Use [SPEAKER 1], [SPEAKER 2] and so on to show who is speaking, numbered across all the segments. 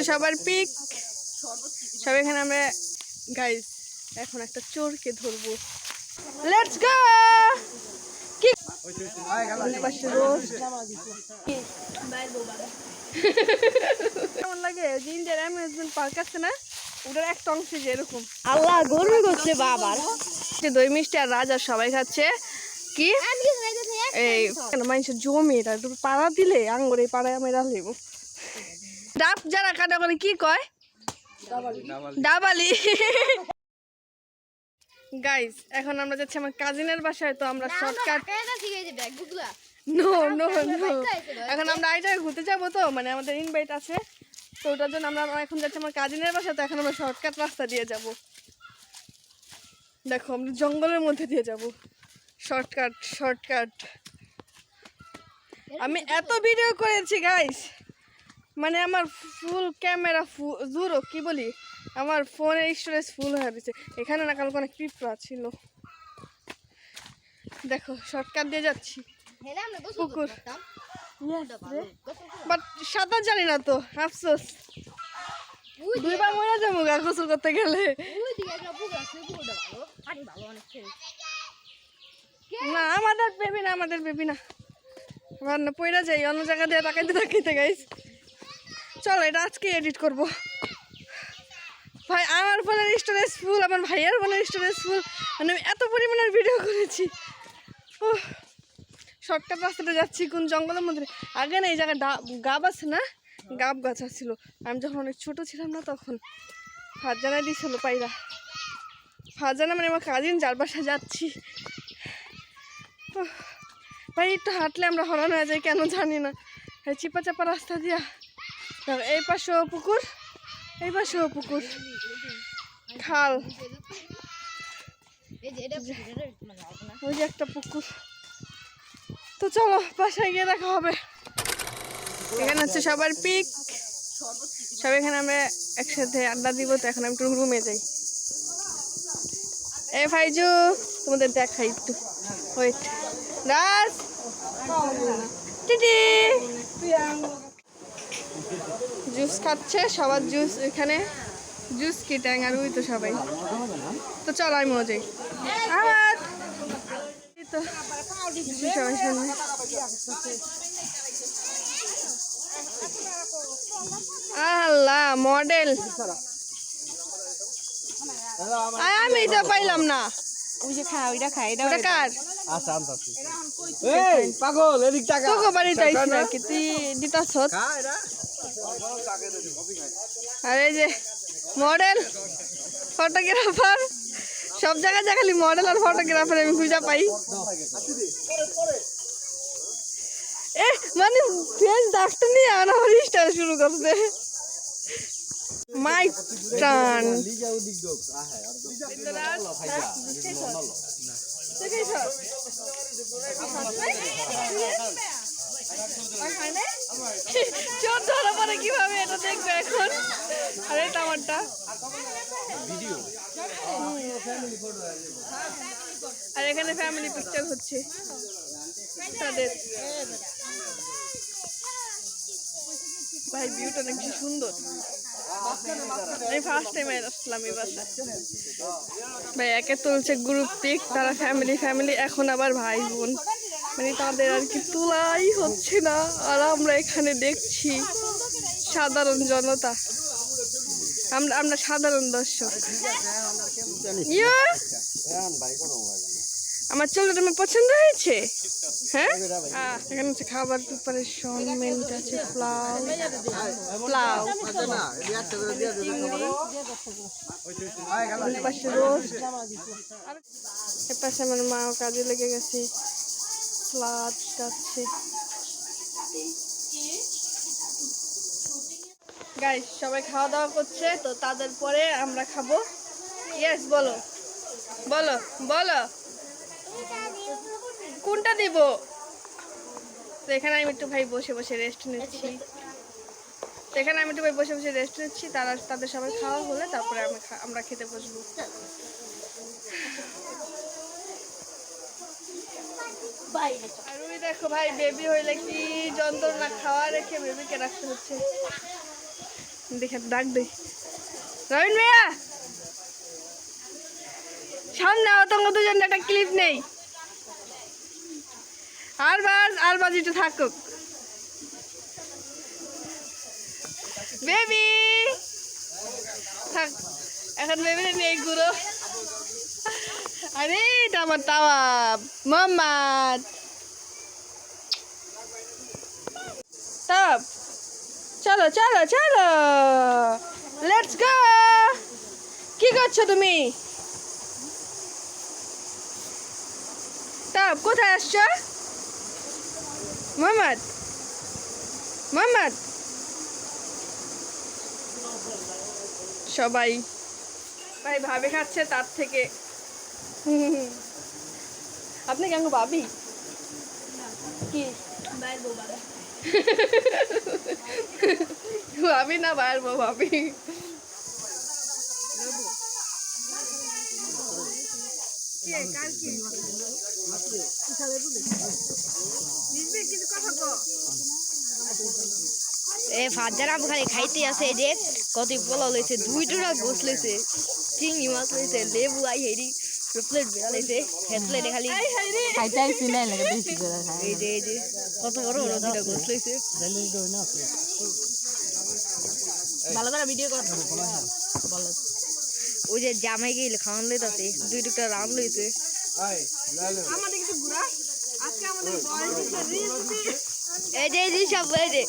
[SPEAKER 1] সবার পিক সব এখানে আমরা গাইস এখন একটা চোরকে ধরবো। Let's go. কি পাশে রোজ কেমন লাগে যে ইন্ডিয়ার অ্যামিউজমেন্ট পার্ক আছে না, ওটার একটা অংশ যে এরকম
[SPEAKER 2] আল্লাহ গরু করছে বাবার
[SPEAKER 1] দই মিষ্টি আর রাজা সবাই খাচ্ছে। কি এই মানুষের জমি এটা পাড়া দিলে আঙ্গুর এই পাড়ায় আমি রাখলেব ডাব যারা কাটা করে কি কয় ডাবালি। গাইস এখন আমরা যাচ্ছি আমার কাজিনের বাসায়, তো আমরা শর্টকাট নো নো নো এখন আমরা এই জায়গায় ঘুরতে যাবো, তো মানে আমাদের ইনভাইট আছে, তো ওটার জন্য আমরা এখন যাচ্ছি আমার কাজিনের বাসায়। তো এখন আমরা শর্টকাট রাস্তা দিয়ে যাব, দেখো আমরা জঙ্গলের মধ্যে দিয়ে যাব। শর্টকাট শর্টকাট আমি এত ভিডিও করেছি গাইস, মানে আমার ফুল ক্যামেরা জুরো কি বলি, আমার ফোনের স্টোরেজ ফুল হয়ে গেছে। এখানে না কালকে অনেক পিঁপড়া ছিল। দেখো শর্টকাট দিয়ে যাচ্ছি পুকুর, বাট সাঁতার জানি না তো আফসোস, দুইবার মরে যাবো গা গোসল করতে গেলে। না আমাদের বেবি না, আমাদের বেবি না, আমার না পয়রা যাই অন্য জায়গা দিয়ে তাকাইতে তাকাইতে গাইস। চলো এটা আজকে এডিট করব ভাই, আমার ফোনের স্টোরেজ ফুল, আমার ভাইয়ের ফোনের স্টোরেজ ফুল, মানে আমি এত পরিমাণের ভিডিও করেছি। ও শর্টকাট রাস্তাটা যাচ্ছি কোন জঙ্গলের মধ্যে। আগে না এই জায়গায় গাব আছে না, গাব গাছ ছিল, আমি যখন অনেক ছোট ছিলাম না তখন ফারজানা দিয়েছিল পাইরা, ফারজানা মানে আমার কাজিন যার বাসায় যাচ্ছি। ভাই একটু হাঁটলে আমরা হরান হয়ে যাই কেন জানি না, চিপা চাপা রাস্তা দিয়া। এই পাশেও পুকুর, এই পাশেও পুকুর, খাল, ওই যে একটা পুকুর। তো চলো বাসায় গিয়ে দেখা হবে। এখানে হচ্ছে সবার পিক, সব এখানে আমরা একসাথে আড্ডা দিব। তো এখন আমি একটু রুমে যাই। এ ভাইজু তোমাদের দেখাই একটু, ওয়েট রাজ টিটি জুস খাচ্ছে, সবার জুস এখানে, জুস কি ট্যাং আর ওই তো সবাই। তো চলো আমি যাই আমার তো সবাই সামনে। আল্লাহ মডেল আমি এটা পাইলাম না,
[SPEAKER 2] ওই যে খা ওইটা খাই এটা
[SPEAKER 1] ওটা কার
[SPEAKER 3] আচ্ছা আনতাছি। এই পাগল এদিক টাকা
[SPEAKER 1] তোকে বাড়িতে আইছ না কি তুই দিতাছ? আরে যে মডেল ফটোগ্রাফার, সব জায়গায় যা খালি মডেল আর ফটোগ্রাফার আমি খুঁজে পাই। এ মানে ফেস ডাক্তার নিয়ে আমার স্টার শুরু করছে। মাইক টান চোর ধরা পরে কিভাবে এটা দেখবে এখন। আরে টামারটা আর এখানে ফ্যামিলি পিকচার হচ্ছে তাদের। ভাই ভিউটা অনেক বেশি সুন্দর। আমি ফার্স্ট টাইম আসলাম এই বাসায়। ভাই একে তুলছে গ্রুপ পিক, তারা ফ্যামিলি ফ্যামিলি, এখন আবার ভাই বোন, মানে তাদের আর কি তোলাই হচ্ছে না। আর আমরা এখানে দেখছি সাধারণ জনতা, আমরা সাধারণ দর্শক। আমার চুলটা তোমার পছন্দ হয়েছে? হ্যাঁ এখানে হচ্ছে খাবার প্রিপারেশন, মেনুতে আছে পোলাও, পোলাও পাশে রোস্ট, এর পাশে আমার মাও কাজে লেগে গেছে, স্লাদ কাটছে। গাইস সবাই খাওয়া দাওয়া করছে, তো তাদের পরে আমরা খাবো। ইয়েস বলো বলো বলো কোনটা দিব? তো এখানে আমি একটু ভাই বসে বসে রেস্ট নিচ্ছি, তো এখানে আমি একটু ভাই বসে বসে রেস্ট নিচ্ছি। তাদের সবাই খাওয়া হলে তারপরে আমরা খেতে বসবো। আর ওই দেখো ভাই বেবি হইলে কি যন্ত্রণা, খাওয়া রেখে বেবিকে রাখতে হচ্ছে। দেখে ডাক দে রবিন ভাইয়া সামনে অতঙ্গ দুজন একটা ক্লিপ নেই আর বাজিটা থাকুক বেবি থাক এখন বেবি নেই গুরু আরে এটা আমার তাওয়া মোহাম্মদ তাপ চলো চলো চলো লেটস গো কি করছো তুমি তাপ কোথায় আসছো মোহাম্মদ মোহাম্মদ সবাই ভাই ভাবে খাচ্ছে তার থেকে আপনি কেন ভাবি কি ভাবি না ভাইয়ের বউ ভাবি
[SPEAKER 2] এ ফাজার আম খালি খাইতে আছে যে কত পোলা লইছে 2টা গোস লইছে চিংড়ি মাছ লইছে লেবু আই হেরি প্লেট বেড়া লইছে প্লেটে খালি
[SPEAKER 4] খাইতেই চিনাই লাগে বেশি করে খাই
[SPEAKER 2] এই যে কত বড় বড় 2টা গোস লইছে
[SPEAKER 4] ভালো করে ভিডিও কর
[SPEAKER 2] ওই যে জামাই গিয়ে খাওয়ান লইতাছে 2টা রাম লইছে
[SPEAKER 1] আমাদের কিছু ঘুরা আজকে আমাদের
[SPEAKER 2] এই যে সব এই যে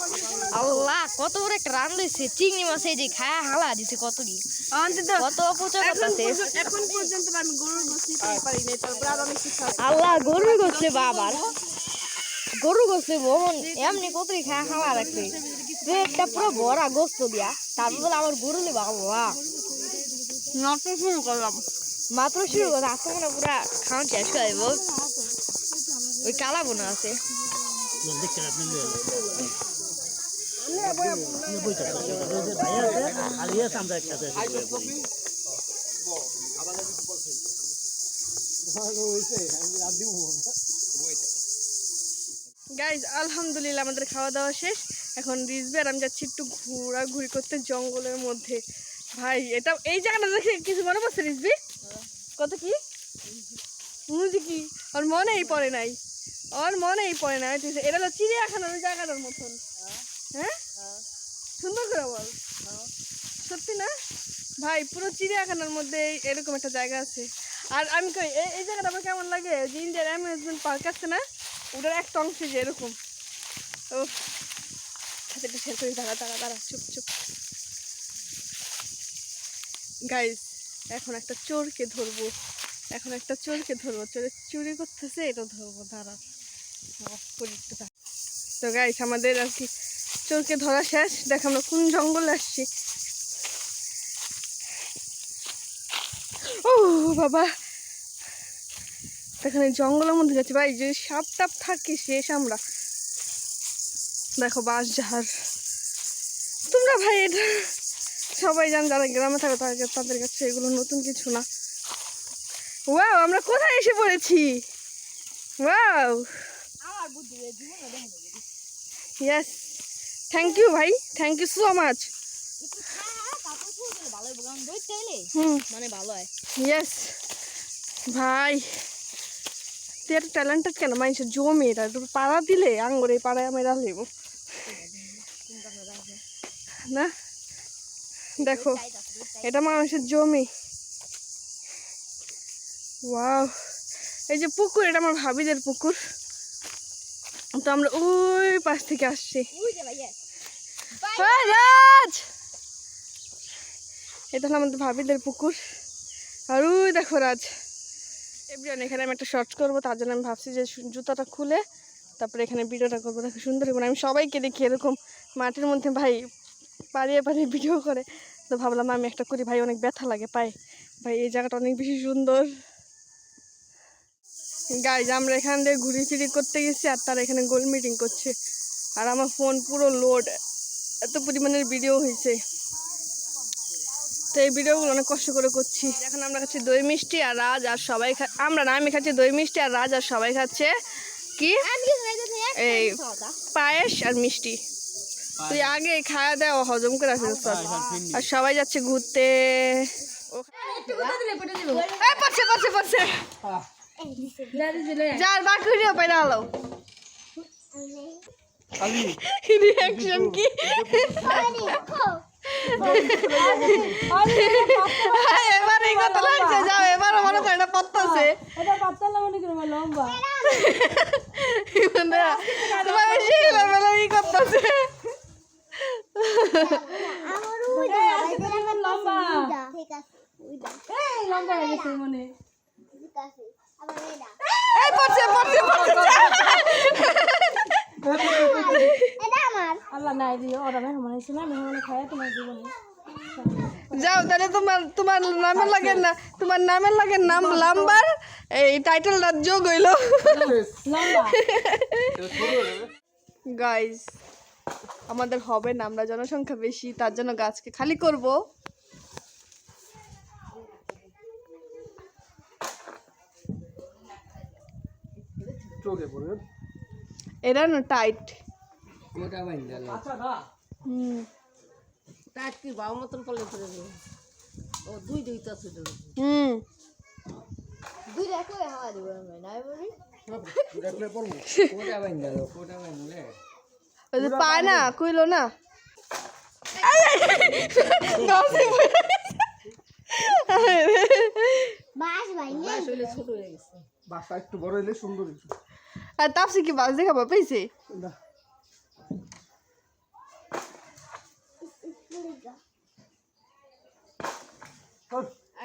[SPEAKER 2] আল্লাহ কত বড় একটা রান লইছে চিংড়ি মাছ এই যে খায়া হালা দিছে কত কি
[SPEAKER 1] অন্তত
[SPEAKER 2] কত অপচয় করতেছে
[SPEAKER 1] এখন পর্যন্ত আমি গরুর গোশত নিতে পারি নাই তারপর আর অনেক কিছু আছে
[SPEAKER 2] আল্লাহ গরু গোসলে বাবার গরু গোসলে মোহন এমনি কতই খায়া হালা রাখছে একটা পুরো ভরা গোস্ত দিয়া তারপর বলে আমার গরু নেবা আল্লাহ
[SPEAKER 1] নষ্ট শুরু করলাম
[SPEAKER 2] মাত্র শুরু করে আজকে মানে পুরা খাওয়ান শেষ করে দেবো ওই কালা বোনা আছে
[SPEAKER 1] গাইজ আলহামদুলিল্লাহ আমাদের খাওয়া দাওয়া শেষ এখন রিজবে আর আমি যাচ্ছি একটু ঘোরাঘুরি করতে জঙ্গলের মধ্যে ভাই এটা এই জায়গাটা দেখে কিছু মনে পড়ছে রিজবি কত কি বুঝি কি ওর মনেই পড়ে নাই এটা হলো চিড়িয়াখানার ওই জায়গাটার মতন হ্যাঁ সুন্দর করে বল সত্যি না ভাই পুরো চিড়িয়াখানার মধ্যে এরকম একটা জায়গা আছে আর আমি কই এই জায়গাটা আমার কেমন লাগে যে ইন্ডিয়ার অ্যামিউজমেন্ট পার্ক আছে না ওটার একটা অংশে যে এরকম ও সাথে একটু শেয়ার করি দাঁড়া চুপ গাইজ এখন একটা চোরকে ধরবো চোরে চুরি করতেছে এটা ধরবো দাঁড়া তো গাইজ আমাদের আর কি চোরকে ধরা শেষ দেখ আমরা কোন জঙ্গলে আসছি ও বাবা এখানে জঙ্গলের মধ্যে যাচ্ছি ভাই যদি সাপ টাপ থাকে শেষ আমরা দেখো বাঁশঝাড় তোমরা ভাই এটা সবাই জান যারা গ্রামে থাকে তাদের কাছে এগুলো নতুন কিছু না ওয়াও আমরা কোথায় এসে পড়েছি ওয়াও ইয়েস থ্যাংক ইউ ভাই থ্যাংক ইউ সো মাচ
[SPEAKER 2] মানে ভালো হয়
[SPEAKER 1] ইয়েস ভাই তুই একটা ট্যালেন্টেড কেন মানুষের জমি এটা পাড়া দিলে আঙ্গুরে পাড়ায় আমি রাখলেব না দেখো এটা মানুষের জমি ওয়াও এই যে পুকুর এটা আমার ভাবিদের পুকুর তো আমরা ওই পাশ থেকে আসছি রাজ এটা হলো আমাদের ভাবিদের পুকুর আর ওই দেখো রাজ এভরিওয়ান এখানে আমি একটা শর্ট করবো তার জন্য আমি ভাবছি যে জুতাটা খুলে তারপরে এখানে ভিডিওটা করবো দেখো সুন্দর এবং আমি সবাইকে দেখি এরকম মাটির মধ্যে ভাই পাড়িয়ে ভিডিও করে তো ভাবলাম আমি একটা করি ভাই অনেক ব্যথা লাগে পায়ে ভাই এই জায়গাটা অনেক বেশি সুন্দর গাইজ আমরা এখান থেকে ঘুরি ফিরি করতে গেছি আর তারা এখানে গোল মিটিং করছে আর আমার ফোন পুরো লোড এত পরিমাণের ভিডিও হয়েছে তো এই ভিডিওগুলো অনেক কষ্ট করে করছি এখন আমরা খাচ্ছি দই মিষ্টি আর রাজ আর সবাই আমি খাচ্ছি দই মিষ্টি আর রাজ আর সবাই খাচ্ছে কি এই পায়েস আর মিষ্টি তুই আগে খাওয়া দাওয়া হজম করে আসিস আর সবাই যাচ্ছে ঘুরতে এই পড়ছে পড়ছে পড়ছে যার বাকি হইলো পাইরা আলো
[SPEAKER 3] খালি
[SPEAKER 1] রিঅ্যাকশন কি এবার এই কথা লাগছে যাও এবার মনে করে না পড়তেছে তোমার বেশি লেভেলে ই করতেছে এই পড়ছে পড়ছে পড়ছে
[SPEAKER 4] আল্লাহ নাই দিও ওরা মেহমান এসে না মেহমান খায় তোমার জীবনে
[SPEAKER 1] যাও তাহলে তোমার নামের লাগে না তোমার নামের লাগে নাম নাম্বার এই টাইটেলটা যোগ হইলো গাইস আমাদের হবে না আমরা জনসংখ্যা বেশি তার জন্য গাছকে খালি করব
[SPEAKER 3] চোখে পড়ে
[SPEAKER 1] এটা না টাইট
[SPEAKER 3] কোটা বাইন্দা আচ্ছা না
[SPEAKER 1] হুম
[SPEAKER 4] টাইট কি বাউ মতন পড়লে পড়ে যাবে ও দুই তো আছে
[SPEAKER 1] হুম
[SPEAKER 2] দুই রাখলে হাওয়া দিব না বলি
[SPEAKER 3] দেখলে পড়বো কোটা বাইন্দা
[SPEAKER 1] ওই যে পায় না কইলো না
[SPEAKER 4] ছোট হয়ে গেছে
[SPEAKER 3] বাসা একটু বড় হইলে সুন্দর হইতো
[SPEAKER 1] আর তাপসি কি বাস দেখাবো পেয়েছে
[SPEAKER 3] না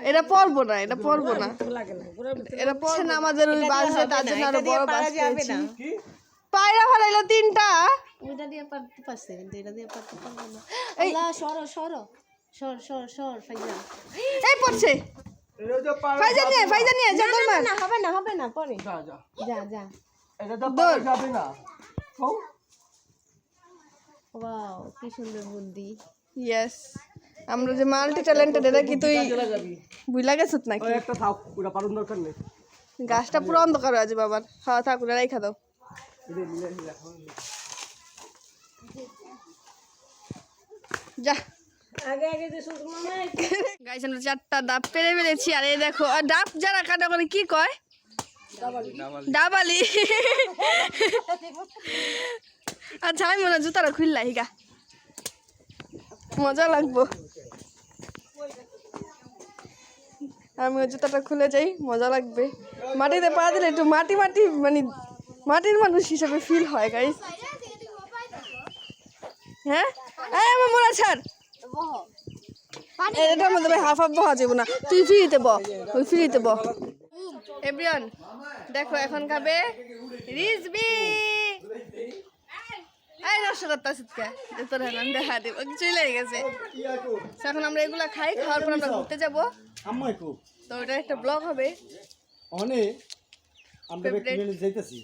[SPEAKER 1] এটা পড়বো না এটা পড়বো না
[SPEAKER 4] লাগে না
[SPEAKER 1] এটা পড়ছে না আমাদের ওই বাস যে তার জন্য আরো বড় বাস পেয়েছি
[SPEAKER 3] কি
[SPEAKER 1] পায়রা ফেলাইলো 3টা
[SPEAKER 4] ওইটা দিয়ে পারতে পারছে কিন্তু এটা দিয়ে পারতে পারবে না
[SPEAKER 1] এই
[SPEAKER 4] আল্লাহ সর ফাইজা
[SPEAKER 1] এই পড়ছে
[SPEAKER 3] এটা তো পারা
[SPEAKER 1] ফাইজান নিয়ে যা তোর
[SPEAKER 4] না হবে না পরে
[SPEAKER 3] যা যা
[SPEAKER 4] যা
[SPEAKER 3] এটা তো পারা যাবে না হও
[SPEAKER 4] ওয়াও কি সুন্দর বুদ্ধি
[SPEAKER 1] ইয়েস আমরা যে মাল্টি ট্যালেন্টেড এটা কি তুই
[SPEAKER 3] চলে যাবি
[SPEAKER 1] ভুলা গেছত নাকি
[SPEAKER 3] ওই একটা থাক পুরো পারুন দরকার নেই
[SPEAKER 1] গাছটা পুরো অন্ধকার হয়ে আছে বাবার হ্যাঁ থাক ওটা রাইখা দাও
[SPEAKER 3] এটা নিলে রাখো
[SPEAKER 1] যা
[SPEAKER 4] আগে যে শুধু মামা
[SPEAKER 1] গাইস আমরা 4টা ডাব পেরে ফেলেছি আর এই দেখো আর ডাব যারা কাটা করে কি কয় ডাবালি আচ্ছা আমি মনে হয় জুতাটা খুললাই গা মজা লাগবো আমি ওই জুতাটা খুলে যাই মজা লাগবে মাটিতে পা দিলে একটু মাটি মানে মাটির মানুষ হিসাবে ফিল হয় গাইস হ্যাঁ এই আমার মোড়া ছাড় এটার মধ্যে ভাই হাফ বহা যাবো না তুই ফ্রিতে ব ওই ফ্রিতে ব এভরিওয়ান দেখো এখন খাবে রিজবি এই রসগোল্লা সিটকা তোর হালান দেখা দেব চলে গেছে এখন আমরা এগুলা খাই খাওয়ার পর আমরা ঘুরতে যাব
[SPEAKER 3] আম্মাই কো
[SPEAKER 1] তো এটা একটা ব্লগ হবে
[SPEAKER 3] অনে আমরা ব্যক্তি যাইতেছি